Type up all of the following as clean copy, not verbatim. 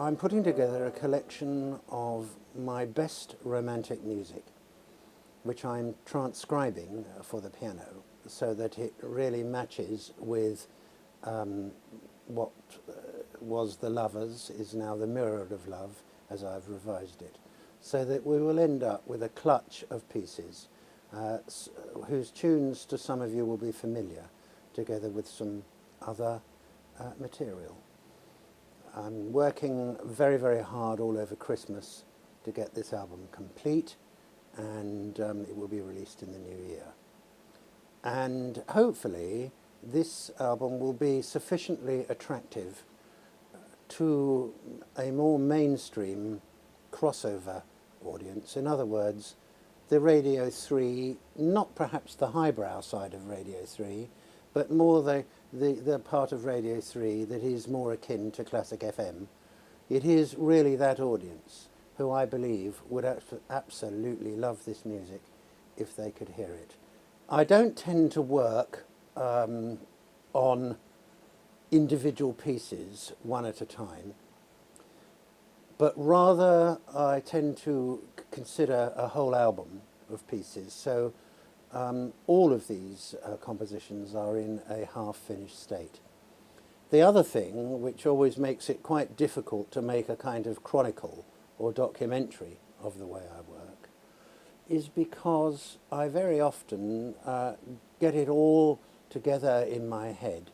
I'm putting together a collection of my best romantic music, which I'm transcribing for the piano so that it really matches with what was The Lovers is now The Mirror of Love, as I've revised it, so that we will end up with a clutch of pieces whose tunes to some of you will be familiar, together with some other material. I'm working very, very hard all over Christmas to get this album complete, and it will be released in the new year. And hopefully this album will be sufficiently attractive to a more mainstream crossover audience. In other words, the Radio 3, not perhaps the highbrow side of Radio 3, but more the part of Radio 3 that is more akin to classic FM. It is really that audience who I believe would absolutely love this music if they could hear it. I don't tend to work on individual pieces one at a time, but rather I tend to consider a whole album of pieces. So all of these compositions are in a half-finished state. The other thing, which always makes it quite difficult to make a kind of chronicle or documentary of the way I work, is because I very often get it all together in my head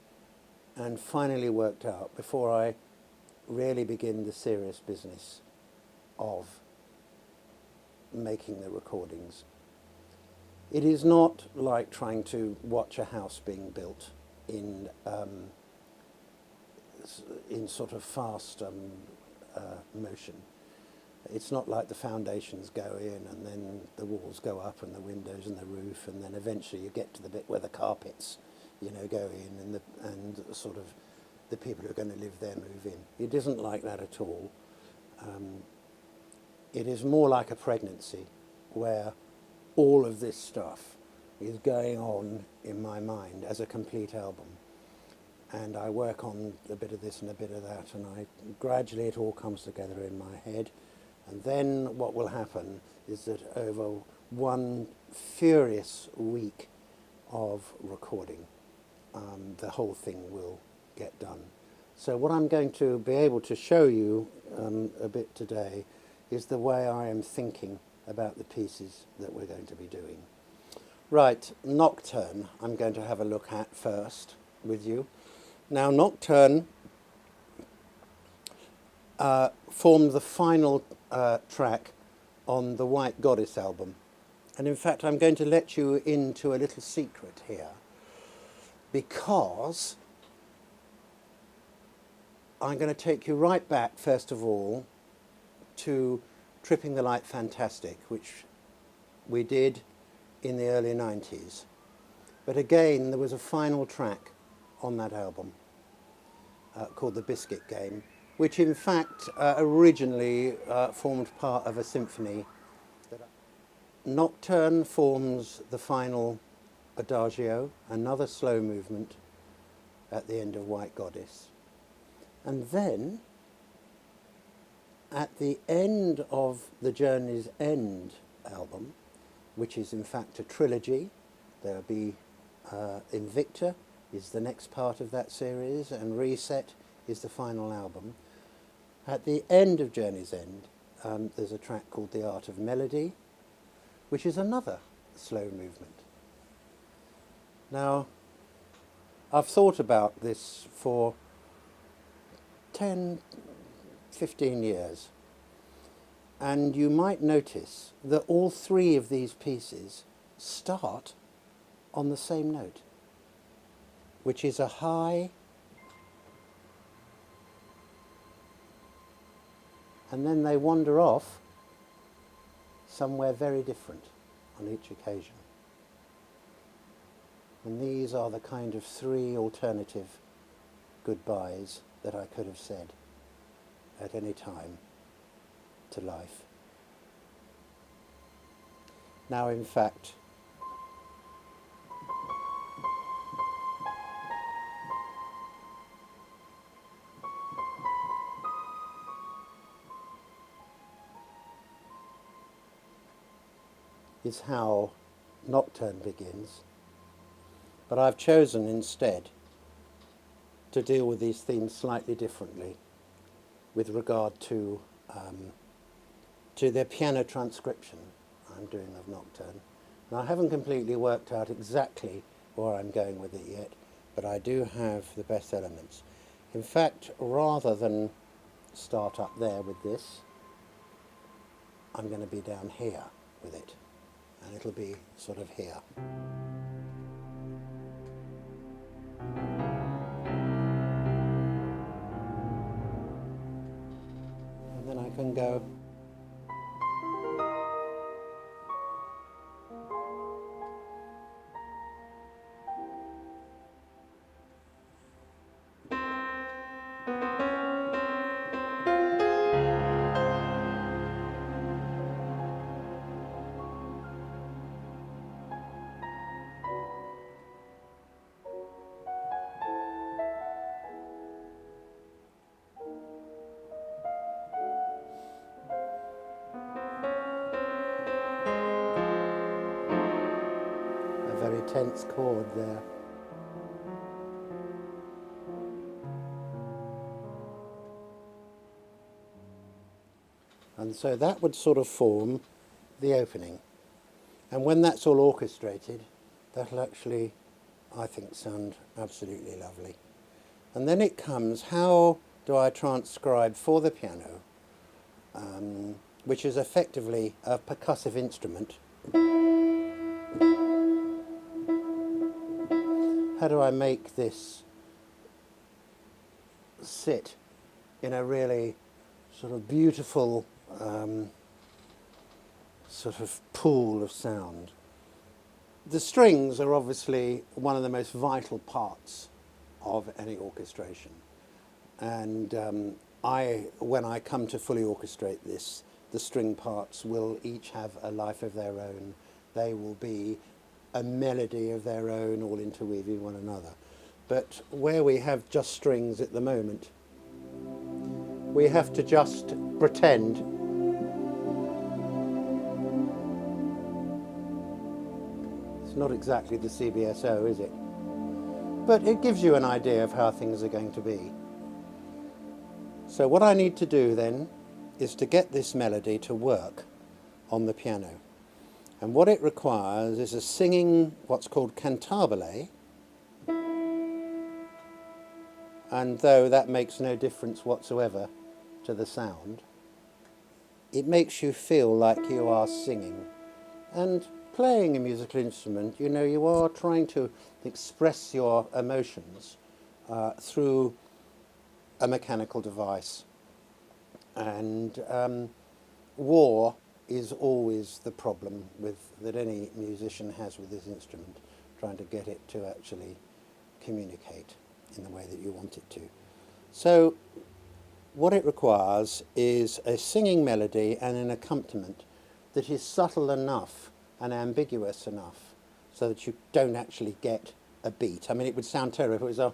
and finally worked out before I really begin the serious business of making the recordings. It is not like trying to watch a house being built in sort of fast motion. It's not like the foundations go in and then the walls go up and the windows and the roof, and then eventually you get to the bit where the carpets, go in and sort of the people who are going to live there move in. It isn't like that at all. It is more like a pregnancy where all of this stuff is going on in my mind as a complete album. And I work on a bit of this and a bit of that, and gradually it all comes together in my head. And then what will happen is that over one furious week of recording, the whole thing will get done. So what I'm going to be able to show you a bit today is the way I am thinking about the pieces that we're going to be doing. Right, Nocturne I'm going to have a look at first with you. Now, Nocturne formed the final track on the White Goddess album. And in fact, I'm going to let you into a little secret here, because I'm going to take you right back, first of all, to Tripping the Light Fantastic, which we did in the early 90s. But again, there was a final track on that album called The Biscuit Game, which in fact originally formed part of a symphony. Nocturne forms the final adagio, another slow movement at the end of White Goddess. And then, at the end of the Journey's End album, which is in fact a trilogy, there'll be Invicta is the next part of that series, and Reset is the final album. At the end of Journey's End, there's a track called The Art of Melody, which is another slow movement. Now, I've thought about this for 10, 15 years, and you might notice that all three of these pieces start on the same note, which is a high, and then they wander off somewhere very different on each occasion. And these are the kind of three alternative goodbyes that I could have said at any time to life. Now, in fact, is how Nocturne begins, but I've chosen instead to deal with these themes slightly differently with regard to their piano transcription I'm doing of Nocturne. Now, I haven't completely worked out exactly where I'm going with it yet, but I do have the best elements. In fact, rather than start up there with this, I'm going to be down here with it, and it'll be sort of here. And then I can go a very tense chord there. And so that would sort of form the opening. And when that's all orchestrated, that'll actually, I think, sound absolutely lovely. And then it comes, how do I transcribe for the piano, which is effectively a percussive instrument. How do I make this sit in a really sort of beautiful sort of pool of sound? The strings are obviously one of the most vital parts of any orchestration, and when I come to fully orchestrate this, the string parts will each have a life of their own. They will be a melody of their own, all interweaving one another. But where we have just strings at the moment, we have to just pretend it's not exactly the CBSO, is it? But it gives you an idea of how things are going to be. So what I need to do then is to get this melody to work on the piano. And what it requires is a singing, what's called cantabile. And though that makes no difference whatsoever to the sound, it makes you feel like you are singing. And playing a musical instrument, you know, you are trying to express your emotions through a mechanical device. And war is always the problem that any musician has with this instrument, trying to get it to actually communicate in the way that you want it to. So what it requires is a singing melody and an accompaniment that is subtle enough and ambiguous enough so that you don't actually get a beat. I mean, it would sound terrible if it was a...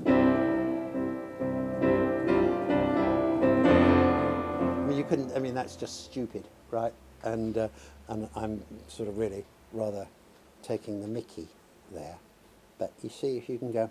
I mean, you couldn't, I mean, that's just stupid, right? And I'm sort of really rather taking the mickey there. But you see, if you can go...